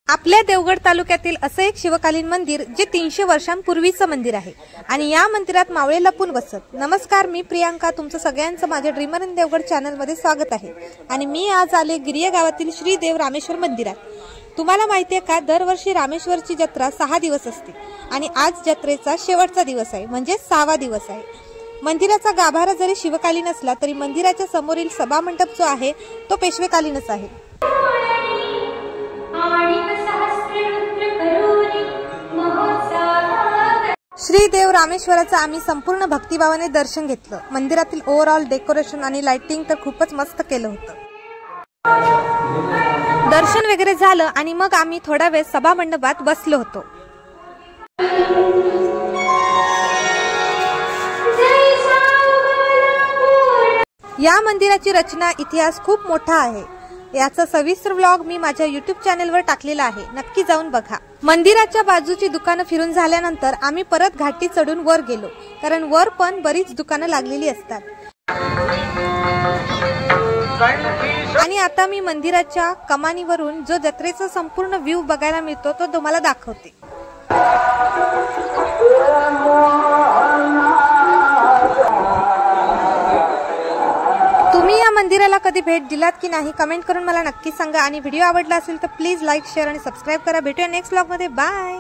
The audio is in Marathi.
आपल्या देवगड तालुक्यातील असे एक शिवकालीन मंदिर जे 300 वर्षांपूर्वीचं मंदिर आहे आणि या मंदिरात मावळे लपून बसत। नमस्कार, मी प्रियांका, तुमचं सगळ्यांचं माझ्या ड्रीमर इन देवगड चॅनल मध्ये स्वागत आहे। आणि मी आज आले गिरिया गावातील श्री देव रामेश्वर मंदिरात। तुम्हाला माहिती आहे का, दरवर्षी रामेश्वरची जत्रा 6 दिवस असते आणि आज जत्रेचा शेवटचा दिवस आहे, म्हणजे 6वा दिवस आहे। मंदिराचा गाभारा जरी शिवकालीन असला तरी मंदिराच्या समोरील सभा मंडप जो आहे तो पेशवेकालीनच आहे। श्री देव रामेश्वराचं आम्ही संपूर्ण भक्तिभावाने दर्शन घेतलं। मंदिरातील ओव्हरऑल डेकोरेशन आणि लाइटिंग तर खूपच मस्त केलं होतं। दर्शन वगैरे झालं आणि मग आम्ही थोडा वेळ सभा मंडपात बसलो होतो। या मंदिराची रचना इतिहास खूप मोठा आहे। याचा सविस्तर व्लॉग मी माझ्या YouTube चॅनलवर टाकलेला आहे, नक्की जाऊन बघा। मंदिराच्या बाजूची दुकानं फिरून झाल्यानंतर आम्ही परत घाटी चढून वर गेलो, कारण वर पण बरीच दुकानं लागलेली असतात। आणि आता मी मंदिराच्या कमानीवरून जो जत्रेचा संपूर्ण व्ह्यू बघायला मिळतो तो तुम्हाला दाखवते। तुम्ही या मंदिराला कधी भेट दिलात की नाही कमेंट करून मला नक्की सांगा। आणि व्हिडिओ आवडला असेल तर प्लीज लाईक, शेअर आणि सबस्क्राइब करा। भेटूया नेक्स्ट व्लॉग मध्ये। बाय।